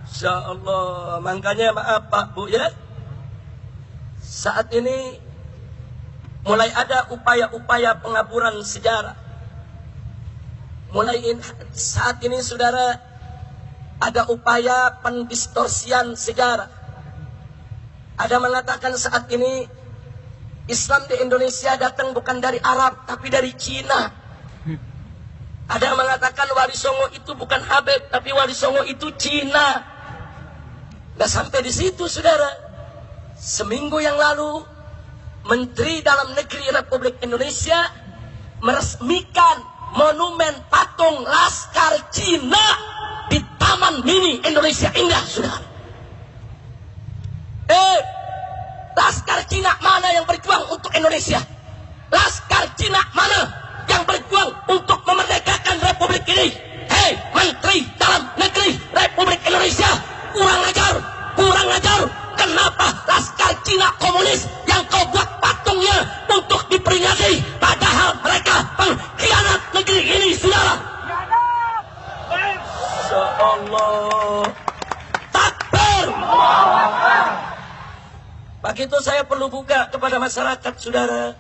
Insya Allah. Makanya maaf Pak Bu ya, saat ini mulai ada upaya-upaya pengaburan sejarah. Saat ini saudara, ada upaya pendistorsian sejarah. Ada mengatakan saat ini Islam di Indonesia datang bukan dari Arab tapi dari Cina. Ada mengatakan Wali Songo itu bukan Habib tapi Wali Songo itu Cina. Gak sampai di situ saudara. Seminggu yang lalu Menteri Dalam Negeri Republik Indonesia meresmikan monumen patung Laskar Cina di Taman Mini Indonesia Indah saudara. Laskar Cina mana yang berjuang untuk Indonesia? Laskar Cina mana yang berjuang untuk memerdekakan Republik ini? Hei Menteri Dalam Negeri Republik Indonesia, kurang ajar. Kenapa Laskar Cina komunis yang kau buat patungnya untuk diperingati, padahal mereka pengkhianat negeri ini saudara? Insya Allah. Takbir. Begitu saya perlu buka kepada masyarakat saudara,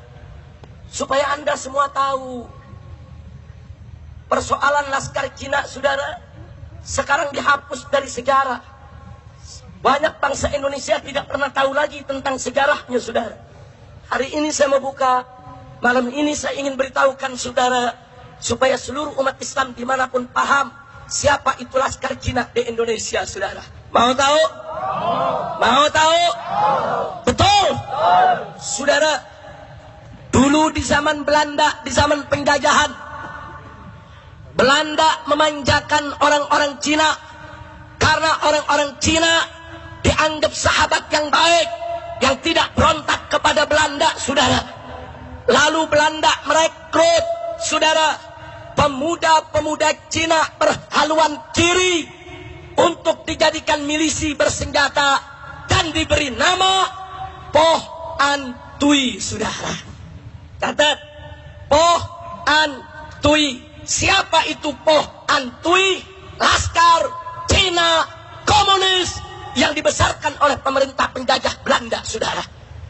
supaya Anda semua tahu persoalan Laskar Cina saudara sekarang dihapus dari sejarah. Banyak bangsa Indonesia tidak pernah tahu lagi tentang sejarahnya saudara. Hari ini saya mau buka, malam ini saya ingin beritahukan saudara, supaya seluruh umat Islam dimanapun paham siapa itu Laskar Cina di Indonesia saudara. Mau tahu? Mau tahu? Betul. Saudara, dulu di zaman Belanda, di zaman penjajahan, Belanda memanjakan orang-orang Cina karena orang-orang Cina dianggap sahabat yang baik, yang tidak berontak kepada Belanda saudara. Lalu Belanda merekrut saudara pemuda-pemuda Cina berhaluan kiri untuk dijadikan milisi bersenjata dan diberi nama Poh An Tui saudara. Catat, Poh An Tui. Siapa itu Poh An Tui? Laskar Cina komunis yang dibesarkan oleh pemerintah penjajah Belanda saudara.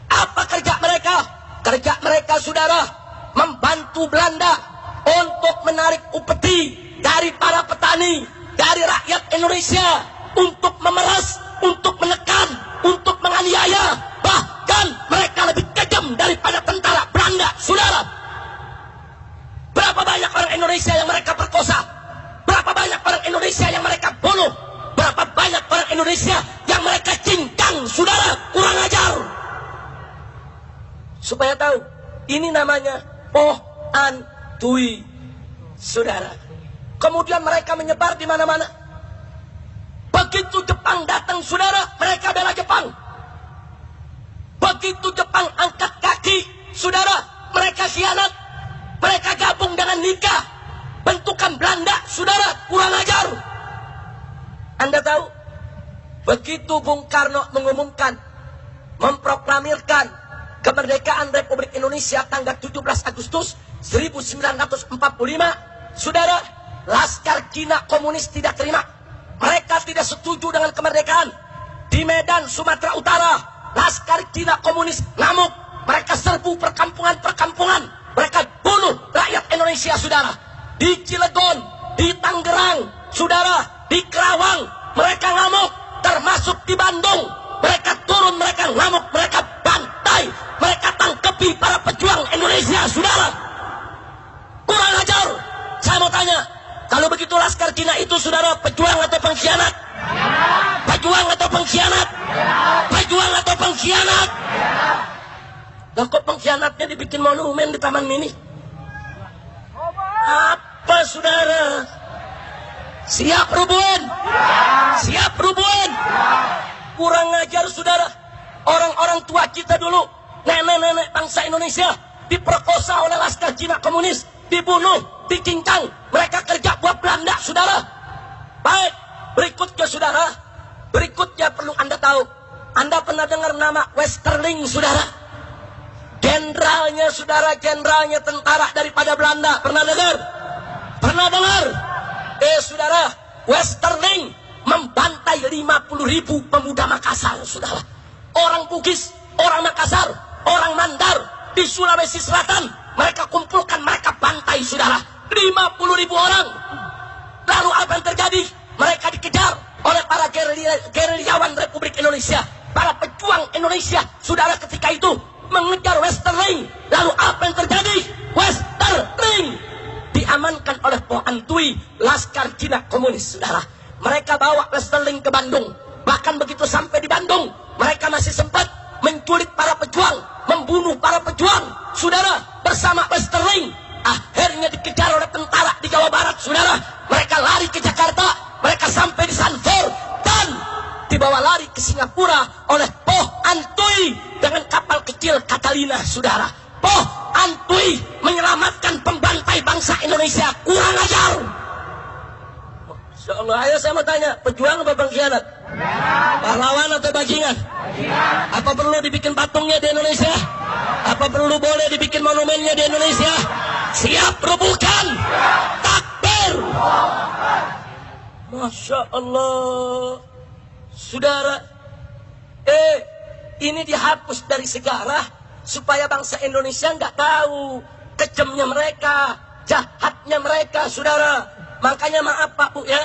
Apa kerja mereka? Kerja mereka saudara membantu Belanda untuk menarik upeti dari para petani, dari rakyat Indonesia, untuk memeras, untuk menekan, untuk menganiaya. Bahkan mereka lebih kejam daripada tentara Belanda saudara. Berapa banyak orang Indonesia yang mereka perkosa? Berapa banyak orang Indonesia yang mereka bunuh? Berapa banyak orang Indonesia yang mereka cincang saudara? Kurang ajar. Supaya tahu, ini namanya Poh An Tui saudara. Kemudian mereka menyebar di mana-mana. Begitu Jepang datang saudara, mereka bela Jepang. Begitu Jepang angkat kaki saudara, mereka khianat. Mereka gabung dengan Nika, bentukan Belanda saudara. Kurang ajar. Anda tahu, begitu Bung Karno mengumumkan, memproklamirkan kemerdekaan Republik Indonesia tanggal 17 Agustus 1945, saudara, Laskar Cina komunis tidak terima. Mereka tidak setuju dengan kemerdekaan. Di Medan, Sumatera Utara, Laskar Cina komunis ngamuk. Mereka serbu perkampungan-perkampungan. Mereka bunuh rakyat Indonesia saudara. Di Cilegon, di Tangerang saudara, di Kerawang mereka ngamuk. Termasuk di Bandung mereka turun, mereka ngamuk, mereka bantai, mereka tangkepi para pejuang Indonesia saudara. Kurang ajar. Saya mau tanya, kalau begitu Laskar Cina itu saudara pejuang atau pengkhianat? Pejuang atau pengkhianat? Pejuang atau pengkhianat? Lah kok pengkhianatnya dibikin monumen di Taman Mini? Apa saudara? Siap Rubun? Siap Rubun? Kurang ajar saudara. Orang-orang tua kita dulu, nenek-nenek bangsa Indonesia, diperkosa oleh Laskar Cina komunis, dibunuh, dicincang. Mereka kerja buat Belanda saudara. Baik, berikutnya saudara, berikutnya perlu Anda tahu. Anda pernah dengar nama Westerling saudara? Jenderalnya saudara, jenderalnya tentara daripada Belanda. Pernah dengar? Pernah dengar? Saudara, Westerling membantai 5 50.000 pemuda Makassar, saudara. Orang Bugis, orang Makassar, orang Mandar di Sulawesi Selatan, mereka kumpulkan, mereka bantai, saudara. 50.000 orang. Lalu apa yang terjadi? Mereka dikejar oleh para gerilyawan Republik Indonesia, para pejuang Indonesia, saudara, ketika itu mengejar Westerling. Lalu apa yang terjadi? Westerling diamankan oleh Po Antui, laskar Cina komunis, saudara. Mereka bawa Westerling ke Bandung. Bahkan begitu sampai di Bandung, mereka masih sempat menculik para pejuang, membunuh para pejuang, saudara, bersama Westerling. Akhirnya dikejar oleh tentara di Jawa Barat, saudara. Mereka lari ke Jakarta, mereka sampai di Sanfor, dan dibawa lari ke Singapura oleh Po Antui dengan kapal kecil Catalina, saudara. Po Antui menyelamatkan pembantai bangsa Indonesia. Kurang ajar. Masya Allah. Ayo saya mau tanya, pejuang apa pengkhianat? Pahlawan atau bajingan? Apa perlu dibikin patungnya di Indonesia? Apa perlu boleh dibikin monumennya di Indonesia? Siap rubuhkan. Takbir. Masya Allah. Saudara, ini dihapus dari sejarah supaya bangsa Indonesia nggak tahu kejamnya mereka, jahatnya mereka, saudara. Makanya maaf Pak Bu ya,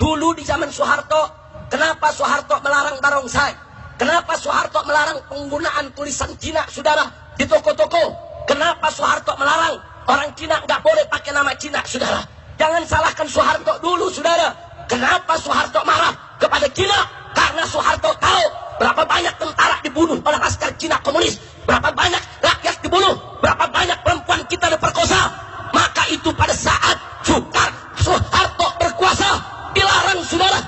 dulu di zaman Soeharto, kenapa Soeharto melarang barongsai? Kenapa Soeharto melarang penggunaan tulisan Cina, saudara, di toko-toko? Kenapa Soeharto melarang orang Cina nggak boleh pakai nama Cina, saudara? Jangan salahkan Soeharto dulu, saudara. Kenapa Soeharto marah kepada Cina? Karena Soeharto tahu berapa banyak tentara dibunuh oleh laskar Cina komunis, berapa banyak rakyat dibunuh, berapa banyak perempuan kita diperkosa. Maka itu pada saat Soeharto berkuasa, dilarang, saudara,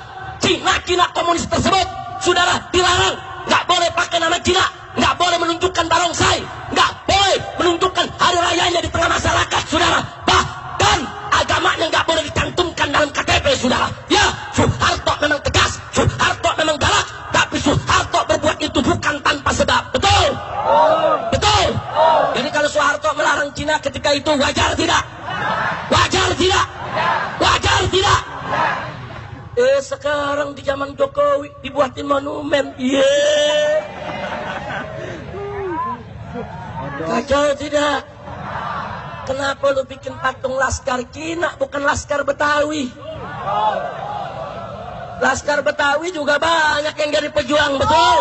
Cina komunis tersebut, saudara, dilarang. Nggak boleh pakai nama Cina, nggak boleh menunjukkan barongsai, nggak boleh menunjukkan hari rayanya di tengah masyarakat, saudara. Bahkan agamanya nggak boleh dicantumkan dalam KTP, saudara. Ya, Soeharto memang tegas, Soeharto memang galak, tapi Soeharto berbuat itu bukan tanpa sebab. Betul? Betul? Jadi kalau Soeharto melarang Cina ketika itu, wajar tidak? Wajar tidak? Wajar tidak? Sekarang di zaman Jokowi dibuatin monumen. Kacau tidak? Kenapa lu bikin patung laskar Cina bukan laskar Betawi? Laskar Betawi juga banyak yang jadi pejuang, betul?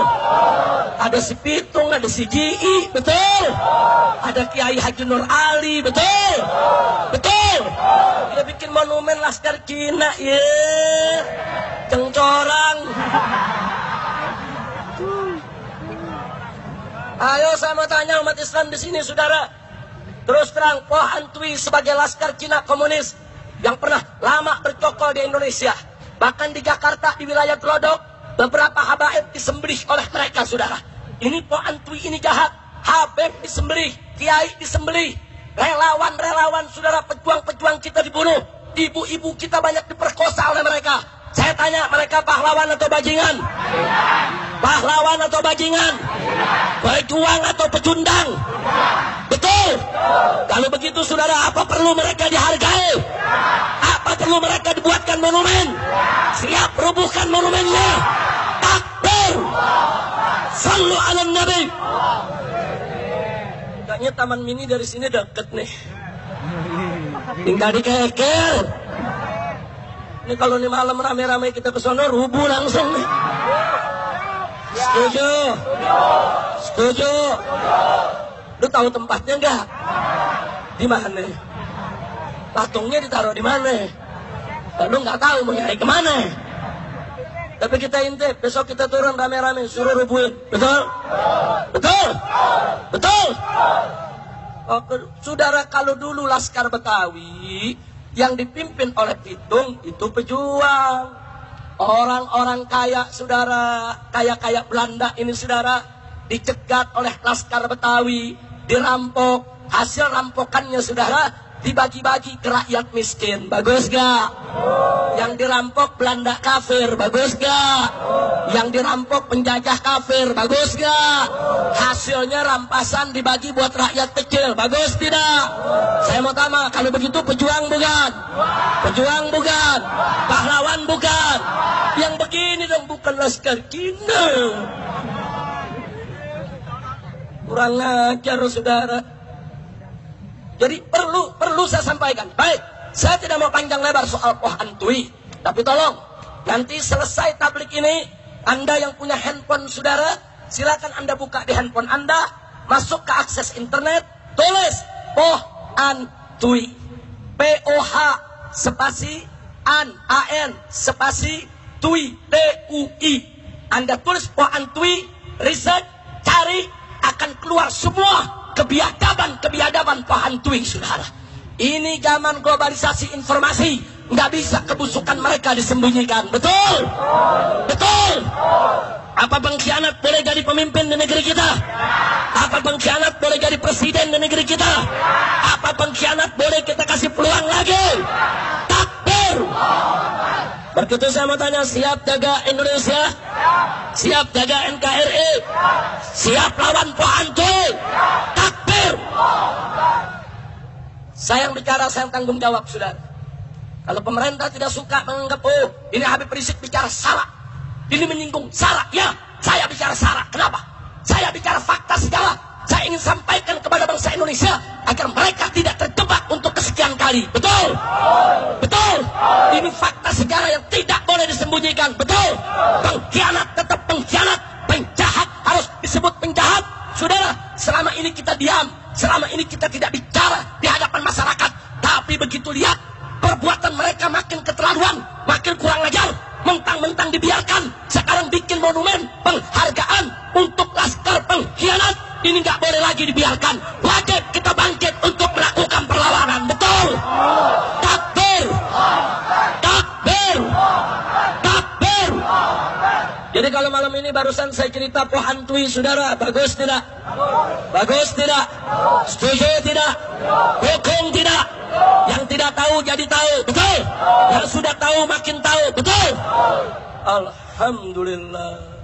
Ada si Pitung, ada si Ji, betul? Ada Kiai Haji Nur Ali, betul? Betul? Dia bikin monumen laskar Cina, cengcorang. Ayo saya mau tanya umat Islam di sini, saudara. Terus terang, Po Antui sebagai laskar Cina komunis yang pernah lama bercokol di Indonesia, bahkan di Jakarta, di wilayah Glodok, beberapa habaib disembelih oleh mereka, saudara. Ini Po Antui ini jahat. Habib disembelih, kiai disembelih, relawan-relawan, saudara, pejuang-pejuang kita dibunuh, ibu-ibu kita banyak diperkosa oleh mereka. Saya tanya, mereka pahlawan atau bajingan? Pahlawan atau bajingan? Pejuang atau pecundang? Betul? Kalau begitu, saudara, apa perlu mereka dihargai? Apa perlu mereka dibuatkan monumen? Siap rubuhkan monumennya. Takbir. Sallu ala Nabi. Kayaknya Taman Mini dari sini deket nih. Tinggal dikeker. Ini kalau nih malam rame-rame kita ke sono, rubuh langsung nih. Setuju? Setuju? Lu tahu tempatnya enggak? Di mana? Patungnya ditaruh di mana? Lu nggak tahu mau nyari kemana? Tapi kita intip, besok kita turun rame-rame suruh rubuhin. Betul? Betul? Betul? Oh, saudara, kalau dulu Laskar Betawi yang dipimpin oleh Pitung itu pejuang, orang-orang kaya, saudara, kaya-kaya Belanda ini, saudara, dicegat oleh Laskar Betawi, dirampok, hasil rampokannya, saudara, dibagi-bagi ke rakyat miskin. Bagus gak? Yang dirampok Belanda kafir. Bagus gak? Yang dirampok penjajah kafir. Bagus gak? Hasilnya rampasan dibagi buat rakyat kecil. Bagus tidak? Saya mau tanya, kalau begitu pejuang bukan? Pejuang bukan? Pahlawan bukan? Yang begini dong, bukan Laskar Cina. Kurang ajar saudara. Jadi perlu saya sampaikan. Baik, saya tidak mau panjang lebar soal Poh Antui, tapi tolong nanti selesai tablik ini, Anda yang punya handphone saudara, silakan Anda buka di handphone Anda, masuk ke akses internet, tulis Poh Antui, POH spasi an spasi tui TUI. Anda tulis Poh Antui, research, cari, akan keluar semua kebiadaban Poh Antui, saudara. Ini zaman globalisasi informasi, nggak bisa kebusukan mereka disembunyikan. Betul? Betul? Apa pengkhianat boleh jadi pemimpin di negeri kita? Apa pengkhianat boleh jadi presiden di negeri kita? Apa pengkhianat boleh kita kasih peluang lagi? Takbir! Begitu saya mau tanya, siap jaga Indonesia? Siap jaga NKRI? Siap lawan Poh Antui? Takbir! Saya yang bicara, saya yang tanggung jawab, saudara. Kalau pemerintah tidak suka menganggap, oh ini Habib Rizik bicara salah, ini menyinggung salah, ya saya bicara salah. Kenapa? Saya bicara fakta segala. Saya ingin sampaikan kepada bangsa Indonesia agar mereka tidak terjebak untuk kesekian kali. Betul? Betul? Ini fakta sejarah yang tidak boleh disembunyikan. Betul? Pengkhianat tetap pengkhianat, penjahat harus disebut penjahat. Saudara, selama ini kita diam, selama ini kita tidak bicara di hadapan masyarakat, tapi begitu lihat perbuatan mereka makin keterlaluan, makin kurang ajar, mentang-mentang dibiarkan, sekarang bikin monumen penghargaan untuk laskar pengkhianat. Ini nggak boleh lagi dibiarkan. Wajib kita bangkit untuk melakukan perlawanan. Betul? Takbir! Takbir! Takbir! Jadi kalau malam ini barusan saya cerita Poh Antui, saudara, bagus tidak? Bagus tidak? Setuju tidak? Dukung tidak? Yang tidak tahu jadi tahu. Betul? Yang sudah tahu makin tahu. Betul? Alhamdulillah.